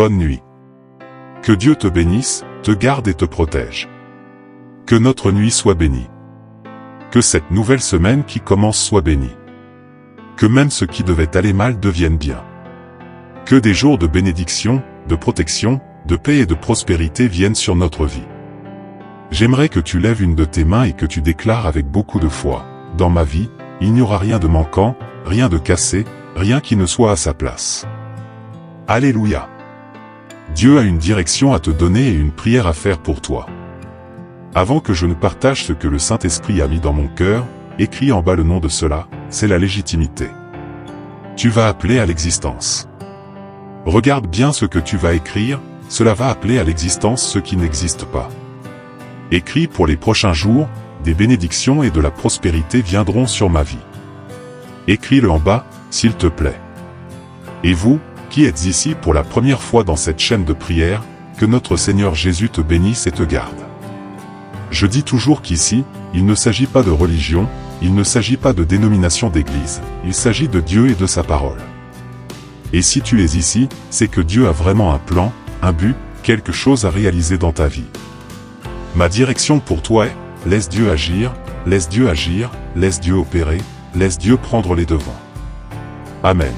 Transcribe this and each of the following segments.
Bonne nuit. Que Dieu te bénisse, te garde et te protège. Que notre nuit soit bénie. Que cette nouvelle semaine qui commence soit bénie. Que même ce qui devait aller mal devienne bien. Que des jours de bénédiction, de protection, de paix et de prospérité viennent sur notre vie. J'aimerais que tu lèves une de tes mains et que tu déclares avec beaucoup de foi, « Dans ma vie, il n'y aura rien de manquant, rien de cassé, rien qui ne soit à sa place. » Alléluia. Dieu a une direction à te donner et une prière à faire pour toi. Avant que je ne partage ce que le Saint-Esprit a mis dans mon cœur, écris en bas le nom de cela, c'est la légitimité. Tu vas appeler à l'existence. Regarde bien ce que tu vas écrire, cela va appeler à l'existence ce qui n'existe pas. Écris pour les prochains jours, des bénédictions et de la prospérité viendront sur ma vie. Écris-le en bas, s'il te plaît. Et vous, qui êtes ici pour la première fois dans cette chaîne de prière, que notre Seigneur Jésus te bénisse et te garde. Je dis toujours qu'ici, il ne s'agit pas de religion, il ne s'agit pas de dénomination d'église, il s'agit de Dieu et de sa parole. Et si tu es ici, c'est que Dieu a vraiment un plan, un but, quelque chose à réaliser dans ta vie. Ma direction pour toi est, laisse Dieu agir, laisse Dieu agir, laisse Dieu opérer, laisse Dieu prendre les devants. Amen.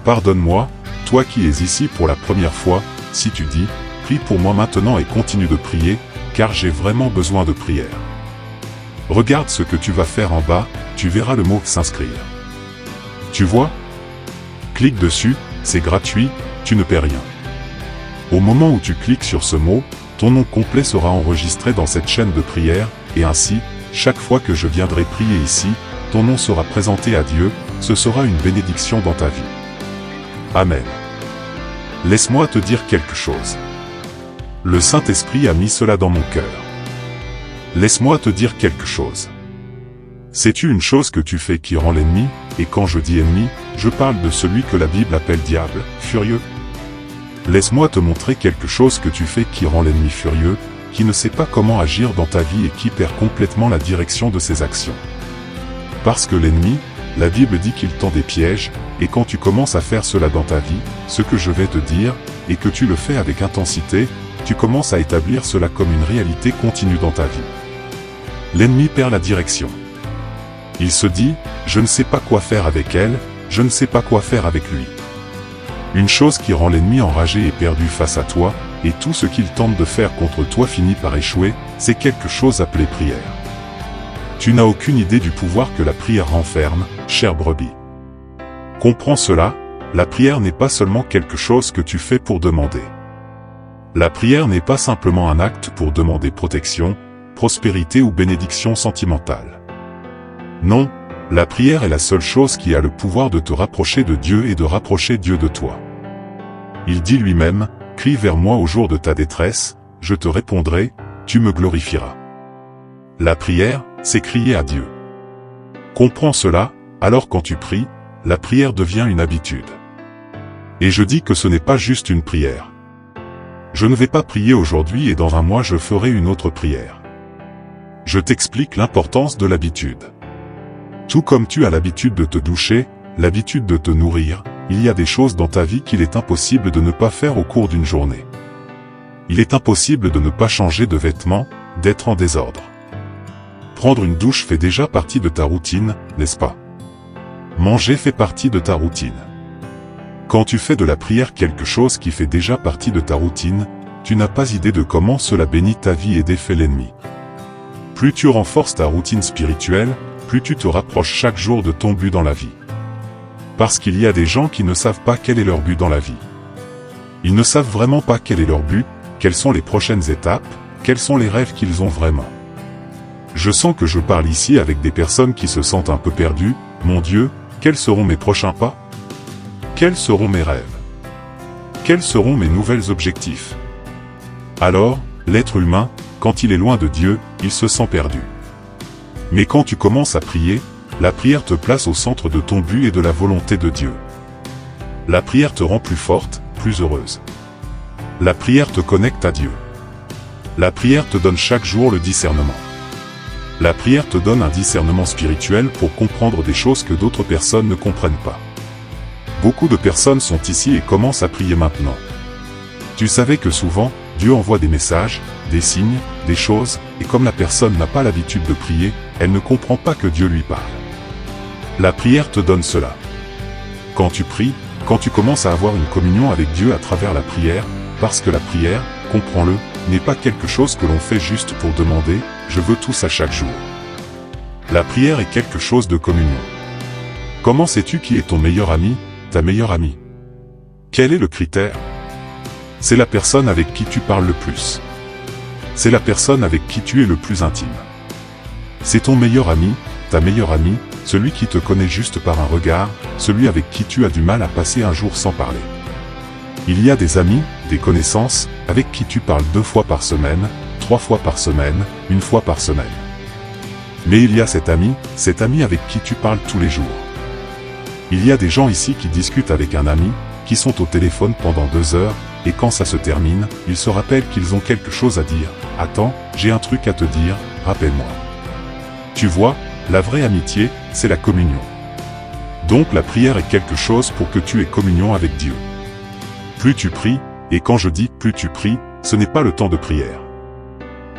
Pardonne-moi, toi qui es ici pour la première fois, si tu dis, prie pour moi maintenant et continue de prier, car j'ai vraiment besoin de prière. Regarde ce que tu vas faire en bas, tu verras le mot « s'inscrire ». Tu vois? Clique dessus, c'est gratuit, tu ne paies rien. Au moment où tu cliques sur ce mot, ton nom complet sera enregistré dans cette chaîne de prière, et ainsi, chaque fois que je viendrai prier ici, ton nom sera présenté à Dieu, ce sera une bénédiction dans ta vie. Amen. Laisse-moi te dire quelque chose. Le Saint-Esprit a mis cela dans mon cœur. Laisse-moi te dire quelque chose. Sais-tu une chose que tu fais qui rend l'ennemi, et quand je dis ennemi, je parle de celui que la Bible appelle diable, furieux. Laisse-moi te montrer quelque chose que tu fais qui rend l'ennemi furieux, qui ne sait pas comment agir dans ta vie et qui perd complètement la direction de ses actions. Parce que l'ennemi, la Bible dit qu'il tend des pièges, et quand tu commences à faire cela dans ta vie, ce que je vais te dire, et que tu le fais avec intensité, tu commences à établir cela comme une réalité continue dans ta vie. L'ennemi perd la direction. Il se dit, je ne sais pas quoi faire avec elle, je ne sais pas quoi faire avec lui. Une chose qui rend l'ennemi enragé et perdu face à toi, et tout ce qu'il tente de faire contre toi finit par échouer, c'est quelque chose appelé prière. Tu n'as aucune idée du pouvoir que la prière renferme, chère brebis. Comprends cela, la prière n'est pas seulement quelque chose que tu fais pour demander. La prière n'est pas simplement un acte pour demander protection, prospérité ou bénédiction sentimentale. Non, la prière est la seule chose qui a le pouvoir de te rapprocher de Dieu et de rapprocher Dieu de toi. Il dit lui-même, « Crie vers moi au jour de ta détresse, je te répondrai, tu me glorifieras. » La prière, c'est crier à Dieu. Comprends cela, alors quand tu pries, la prière devient une habitude. Et je dis que ce n'est pas juste une prière. Je ne vais pas prier aujourd'hui et dans un mois je ferai une autre prière. Je t'explique l'importance de l'habitude. Tout comme tu as l'habitude de te doucher, l'habitude de te nourrir, il y a des choses dans ta vie qu'il est impossible de ne pas faire au cours d'une journée. Il est impossible de ne pas changer de vêtements, d'être en désordre. Prendre une douche fait déjà partie de ta routine, n'est-ce pas? Manger fait partie de ta routine. Quand tu fais de la prière quelque chose qui fait déjà partie de ta routine, tu n'as pas idée de comment cela bénit ta vie et défait l'ennemi. Plus tu renforces ta routine spirituelle, plus tu te rapproches chaque jour de ton but dans la vie. Parce qu'il y a des gens qui ne savent pas quel est leur but dans la vie. Ils ne savent vraiment pas quel est leur but, quelles sont les prochaines étapes, quels sont les rêves qu'ils ont vraiment. Je sens que je parle ici avec des personnes qui se sentent un peu perdues. Mon Dieu, quels seront mes prochains pas? Quels seront mes rêves? Quels seront mes nouveaux objectifs? Alors, l'être humain, quand il est loin de Dieu, il se sent perdu. Mais quand tu commences à prier, la prière te place au centre de ton but et de la volonté de Dieu. La prière te rend plus forte, plus heureuse. La prière te connecte à Dieu. La prière te donne chaque jour le discernement. La prière te donne un discernement spirituel pour comprendre des choses que d'autres personnes ne comprennent pas. Beaucoup de personnes sont ici et commencent à prier maintenant. Tu savais que souvent, Dieu envoie des messages, des signes, des choses, et comme la personne n'a pas l'habitude de prier, elle ne comprend pas que Dieu lui parle. La prière te donne cela. Quand tu pries, quand tu commences à avoir une communion avec Dieu à travers la prière, parce que la prière, comprends-le, n'est pas quelque chose que l'on fait juste pour demander « je veux tout ça chaque jour ». La prière est quelque chose de communion. Comment sais-tu qui est ton meilleur ami, ta meilleure amie? Quel est le critère? C'est la personne avec qui tu parles le plus. C'est la personne avec qui tu es le plus intime. C'est ton meilleur ami, ta meilleure amie, celui qui te connaît juste par un regard, celui avec qui tu as du mal à passer un jour sans parler. Il y a des amis, des connaissances, avec qui tu parles 2 fois par semaine, 3 fois par semaine, 1 fois par semaine. Mais il y a cet ami avec qui tu parles tous les jours. Il y a des gens ici qui discutent avec un ami, qui sont au téléphone pendant 2 heures, et quand ça se termine, ils se rappellent qu'ils ont quelque chose à dire. « Attends, j'ai un truc à te dire, rappelle-moi. » Tu vois, la vraie amitié, c'est la communion. Donc la prière est quelque chose pour que tu aies communion avec Dieu. Plus tu pries, et quand je dis plus tu pries, ce n'est pas le temps de prière.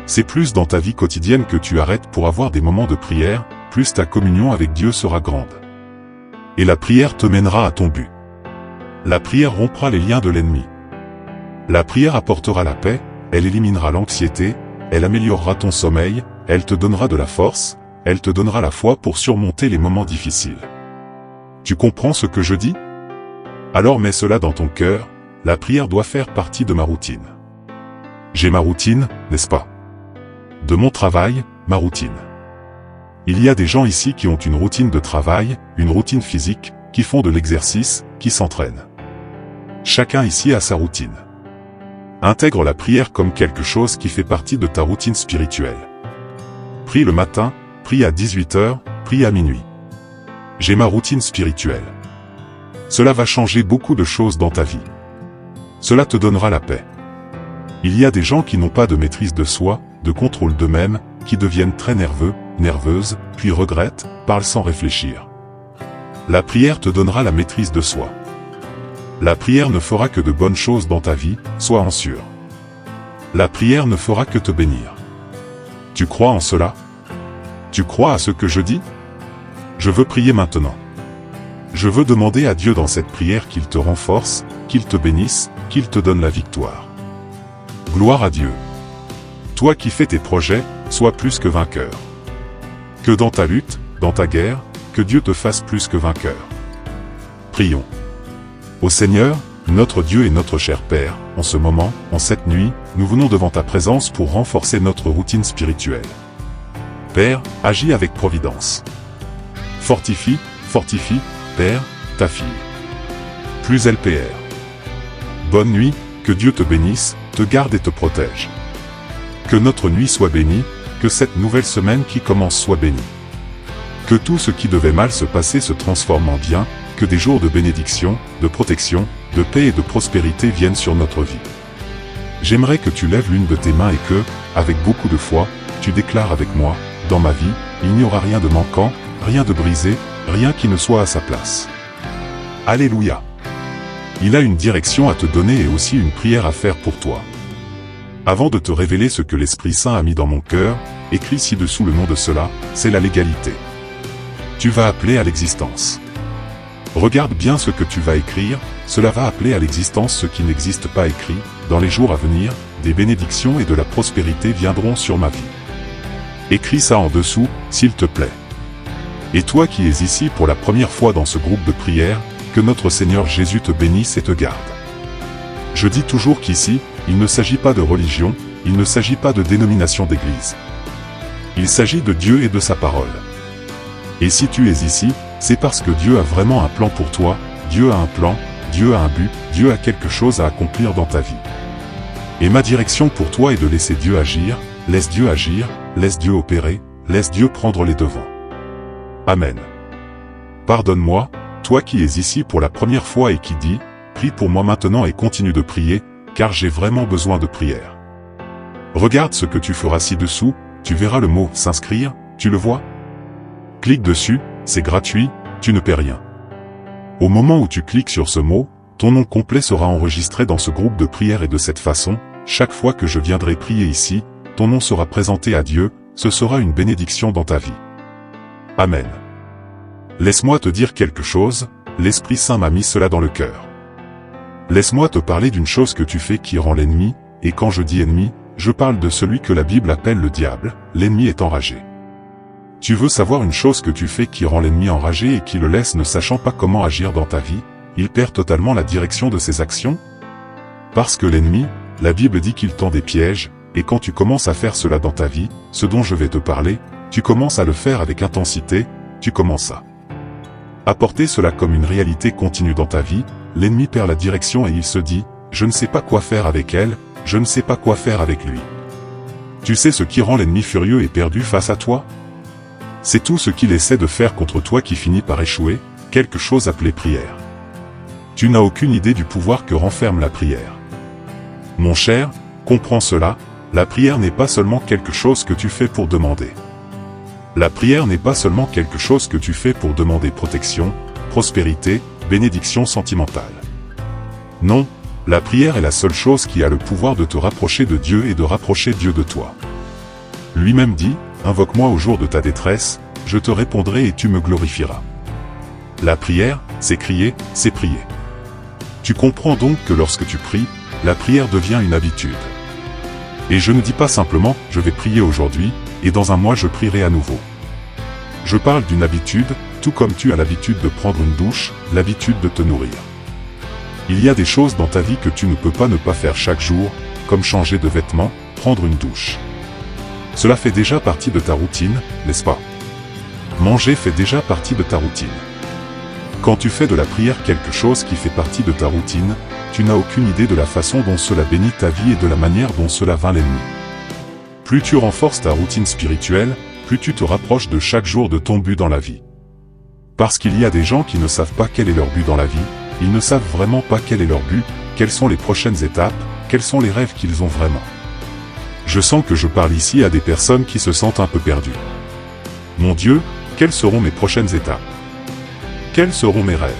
C'est plus dans ta vie quotidienne que tu arrêtes pour avoir des moments de prière, plus ta communion avec Dieu sera grande. Et la prière te mènera à ton but. La prière rompra les liens de l'ennemi. La prière apportera la paix, elle éliminera l'anxiété, elle améliorera ton sommeil, elle te donnera de la force, elle te donnera la foi pour surmonter les moments difficiles. Tu comprends ce que je dis? Alors mets cela dans ton cœur, la prière doit faire partie de ma routine. J'ai ma routine, n'est-ce pas? De mon travail, ma routine. Il y a des gens ici qui ont une routine de travail, une routine physique, qui font de l'exercice, qui s'entraînent. Chacun ici a sa routine. Intègre la prière comme quelque chose qui fait partie de ta routine spirituelle. Prie le matin, prie à 18h, prie à minuit. J'ai ma routine spirituelle. Cela va changer beaucoup de choses dans ta vie. Cela te donnera la paix. Il y a des gens qui n'ont pas de maîtrise de soi, de contrôle d'eux-mêmes, qui deviennent très nerveux, nerveuses, puis regrettent, parlent sans réfléchir. La prière te donnera la maîtrise de soi. La prière ne fera que de bonnes choses dans ta vie, sois-en sûr. La prière ne fera que te bénir. Tu crois en cela? Tu crois à ce que je dis? Je veux prier maintenant. Je veux demander à Dieu dans cette prière qu'il te renforce, qu'il te bénisse, qu'il te donne la victoire. Gloire à Dieu. Toi qui fais tes projets, sois plus que vainqueur. Que dans ta lutte, dans ta guerre, que Dieu te fasse plus que vainqueur. Prions. Ô Seigneur, notre Dieu et notre cher Père, en ce moment, en cette nuit, nous venons devant ta présence pour renforcer notre routine spirituelle. Père, agis avec providence. Fortifie, Père, ta fille. Plus LPR. Bonne nuit, que Dieu te bénisse, te garde et te protège. Que notre nuit soit bénie, que cette nouvelle semaine qui commence soit bénie. Que tout ce qui devait mal se passer se transforme en bien, que des jours de bénédiction, de protection, de paix et de prospérité viennent sur notre vie. J'aimerais que tu lèves l'une de tes mains et que, avec beaucoup de foi, tu déclares avec moi, dans ma vie, il n'y aura rien de manquant, rien de brisé, rien qui ne soit à sa place. Alléluia. Il a une direction à te donner et aussi une prière à faire pour toi. Avant de te révéler ce que l'Esprit Saint a mis dans mon cœur, écris ci-dessous le nom de cela, c'est la légalité. Tu vas appeler à l'existence. Regarde bien ce que tu vas écrire, cela va appeler à l'existence ce qui n'existe pas écrit, dans les jours à venir, des bénédictions et de la prospérité viendront sur ma vie. Écris ça en dessous, s'il te plaît. Et toi qui es ici pour la première fois dans ce groupe de prière, que notre Seigneur Jésus te bénisse et te garde. Je dis toujours qu'ici, il ne s'agit pas de religion, il ne s'agit pas de dénomination d'église. Il s'agit de Dieu et de sa parole. Et si tu es ici, c'est parce que Dieu a vraiment un plan pour toi, Dieu a un plan, Dieu a un but, Dieu a quelque chose à accomplir dans ta vie. Et ma direction pour toi est de laisser Dieu agir, laisse Dieu opérer, laisse Dieu prendre les devants. Amen. Pardonne-moi, toi qui es ici pour la première fois et qui dis, prie pour moi maintenant et continue de prier, car j'ai vraiment besoin de prière. Regarde ce que tu feras ci-dessous, tu verras le mot « s'inscrire », tu le vois? Clique dessus, c'est gratuit, tu ne paies rien. Au moment où tu cliques sur ce mot, ton nom complet sera enregistré dans ce groupe de prière et de cette façon, chaque fois que je viendrai prier ici, ton nom sera présenté à Dieu, ce sera une bénédiction dans ta vie. Amen. Laisse-moi te dire quelque chose, l'Esprit Saint m'a mis cela dans le cœur. Laisse-moi te parler d'une chose que tu fais qui rend l'ennemi, et quand je dis ennemi, je parle de celui que la Bible appelle le diable, l'ennemi est enragé. Tu veux savoir une chose que tu fais qui rend l'ennemi enragé et qui le laisse ne sachant pas comment agir dans ta vie, il perd totalement la direction de ses actions? Parce que l'ennemi, la Bible dit qu'il tend des pièges, et quand tu commences à faire cela dans ta vie, ce dont je vais te parler, tu commences à le faire avec intensité, tu commences à apporter cela comme une réalité continue dans ta vie, l'ennemi perd la direction et il se dit, je ne sais pas quoi faire avec elle, je ne sais pas quoi faire avec lui. Tu sais ce qui rend l'ennemi furieux et perdu face à toi? C'est tout ce qu'il essaie de faire contre toi qui finit par échouer, quelque chose appelé prière. Tu n'as aucune idée du pouvoir que renferme la prière. Mon cher, comprends cela, la prière n'est pas seulement quelque chose que tu fais pour demander. La prière n'est pas seulement quelque chose que tu fais pour demander protection, prospérité, bénédiction sentimentale. Non, la prière est la seule chose qui a le pouvoir de te rapprocher de Dieu et de rapprocher Dieu de toi. Lui-même dit, invoque-moi au jour de ta détresse, je te répondrai et tu me glorifieras. La prière, c'est crier, c'est prier. Tu comprends donc que lorsque tu pries, la prière devient une habitude. Et je ne dis pas simplement, je vais prier aujourd'hui, et dans un mois je prierai à nouveau. Je parle d'une habitude, tout comme tu as l'habitude de prendre une douche, l'habitude de te nourrir. Il y a des choses dans ta vie que tu ne peux pas ne pas faire chaque jour, comme changer de vêtements, prendre une douche. Cela fait déjà partie de ta routine, n'est-ce pas? Manger fait déjà partie de ta routine. Quand tu fais de la prière quelque chose qui fait partie de ta routine, tu n'as aucune idée de la façon dont cela bénit ta vie et de la manière dont cela vainc l'ennemi. Plus tu renforces ta routine spirituelle, plus tu te rapproches de chaque jour de ton but dans la vie. Parce qu'il y a des gens qui ne savent pas quel est leur but dans la vie, ils ne savent vraiment pas quel est leur but, quelles sont les prochaines étapes, quels sont les rêves qu'ils ont vraiment. Je sens que je parle ici à des personnes qui se sentent un peu perdues. Mon Dieu, quelles seront mes prochaines étapes? Quels seront mes rêves?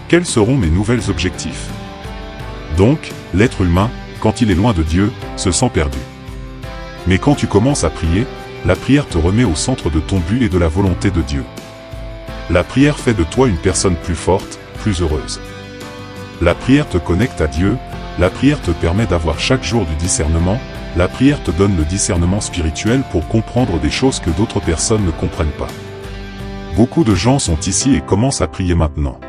Quels seront mes nouveaux objectifs? Donc, l'être humain, quand il est loin de Dieu, se sent perdu. Mais quand tu commences à prier, la prière te remet au centre de ton but et de la volonté de Dieu. La prière fait de toi une personne plus forte, plus heureuse. La prière te connecte à Dieu, la prière te permet d'avoir chaque jour du discernement, la prière te donne le discernement spirituel pour comprendre des choses que d'autres personnes ne comprennent pas. Beaucoup de gens sont ici et commencent à prier maintenant.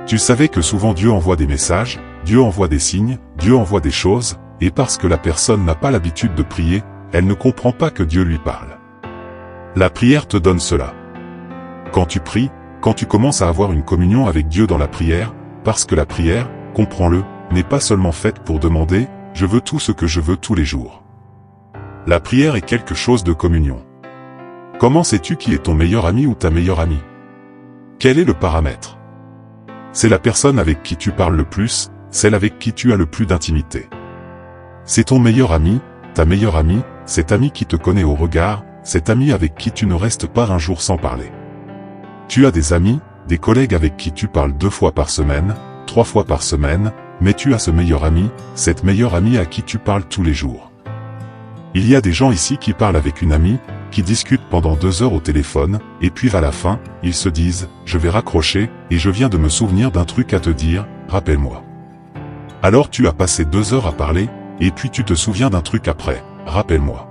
Tu savais que souvent Dieu envoie des messages, Dieu envoie des signes, Dieu envoie des choses, et parce que la personne n'a pas l'habitude de prier, elle ne comprend pas que Dieu lui parle. La prière te donne cela. Quand tu pries, quand tu commences à avoir une communion avec Dieu dans la prière, parce que la prière, comprends-le, n'est pas seulement faite pour demander « je veux tout ce que je veux tous les jours ». La prière est quelque chose de communion. Comment sais-tu qui est ton meilleur ami ou ta meilleure amie? Quel est le paramètre? C'est la personne avec qui tu parles le plus, celle avec qui tu as le plus d'intimité. C'est ton meilleur ami, ta meilleure amie, cet ami qui te connaît au regard, cet ami avec qui tu ne restes pas un jour sans parler. Tu as des amis, des collègues avec qui tu parles 2 fois par semaine, 3 fois par semaine, mais tu as ce meilleur ami, cette meilleure amie à qui tu parles tous les jours. Il y a des gens ici qui parlent avec une amie, qui discutent pendant 2 heures au téléphone, et puis à la fin, ils se disent « je vais raccrocher, et je viens de me souvenir d'un truc à te dire, rappelle-moi ». Alors tu as passé 2 heures à parler, et puis tu te souviens d'un truc après, rappelle-moi.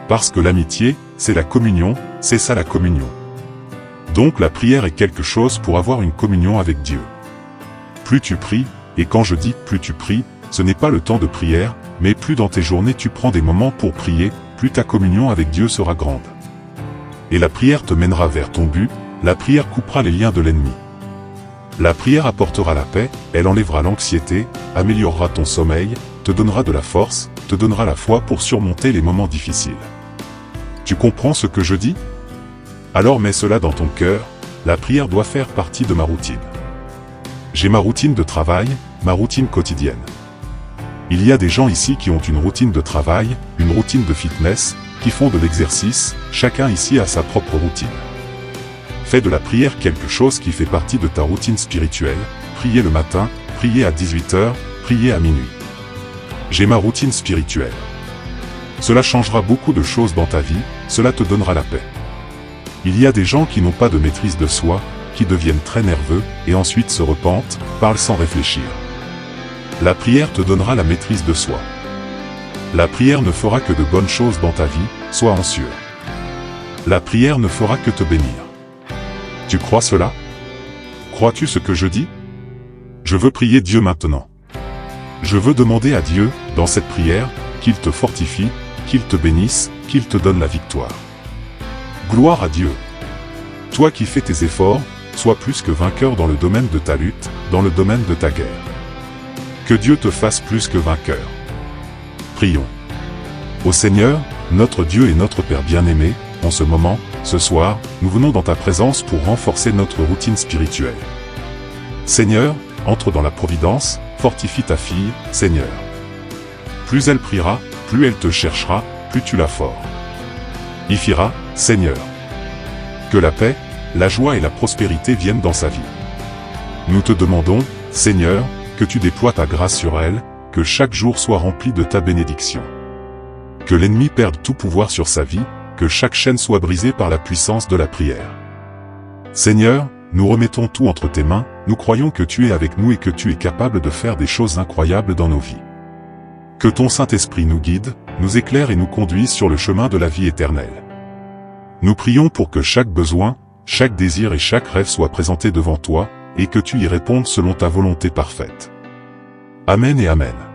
Parce que l'amitié, c'est la communion, c'est ça la communion. Donc la prière est quelque chose pour avoir une communion avec Dieu. Plus tu pries, et quand je dis plus tu pries, ce n'est pas le temps de prière, mais plus dans tes journées tu prends des moments pour prier, plus ta communion avec Dieu sera grande. Et la prière te mènera vers ton but, la prière coupera les liens de l'ennemi. La prière apportera la paix, elle enlèvera l'anxiété, améliorera ton sommeil, te donnera de la force, te donnera la foi pour surmonter les moments difficiles. Tu comprends ce que je dis? Alors mets cela dans ton cœur, la prière doit faire partie de ma routine. J'ai ma routine de travail, ma routine quotidienne. Il y a des gens ici qui ont une routine de travail, une routine de fitness, qui font de l'exercice, chacun ici a sa propre routine. Fais de la prière quelque chose qui fait partie de ta routine spirituelle, prier le matin, prier à 18h, prier à minuit. J'ai ma routine spirituelle. Cela changera beaucoup de choses dans ta vie, cela te donnera la paix. Il y a des gens qui n'ont pas de maîtrise de soi, qui deviennent très nerveux, et ensuite se repentent, parlent sans réfléchir. La prière te donnera la maîtrise de soi. La prière ne fera que de bonnes choses dans ta vie, sois anxieux. La prière ne fera que te bénir. Tu crois cela? Crois-tu ce que je dis? Je veux prier Dieu maintenant. Je veux demander à Dieu, dans cette prière, qu'il te fortifie, qu'il te bénisse, qu'il te donne la victoire. Gloire à Dieu. Toi qui fais tes efforts, sois plus que vainqueur dans le domaine de ta lutte, dans le domaine de ta guerre. Que Dieu te fasse plus que vainqueur. Prions. Ô Seigneur, notre Dieu et notre Père bien-aimé, en ce moment, ce soir, nous venons dans ta présence pour renforcer notre routine spirituelle. Seigneur, entre dans la providence, fortifie ta fille, Seigneur. Plus elle priera, plus elle te cherchera, plus tu la fortifieras, Seigneur. Que la paix, la joie et la prospérité viennent dans sa vie. Nous te demandons, Seigneur, que tu déploies ta grâce sur elle, que chaque jour soit rempli de ta bénédiction. Que l'ennemi perde tout pouvoir sur sa vie, que chaque chaîne soit brisée par la puissance de la prière. Seigneur, nous remettons tout entre tes mains, nous croyons que tu es avec nous et que tu es capable de faire des choses incroyables dans nos vies. Que ton Saint-Esprit nous guide, nous éclaire et nous conduise sur le chemin de la vie éternelle. Nous prions pour que chaque besoin, chaque désir et chaque rêve soient présentés devant toi, et que tu y répondes selon ta volonté parfaite. Amen et Amen.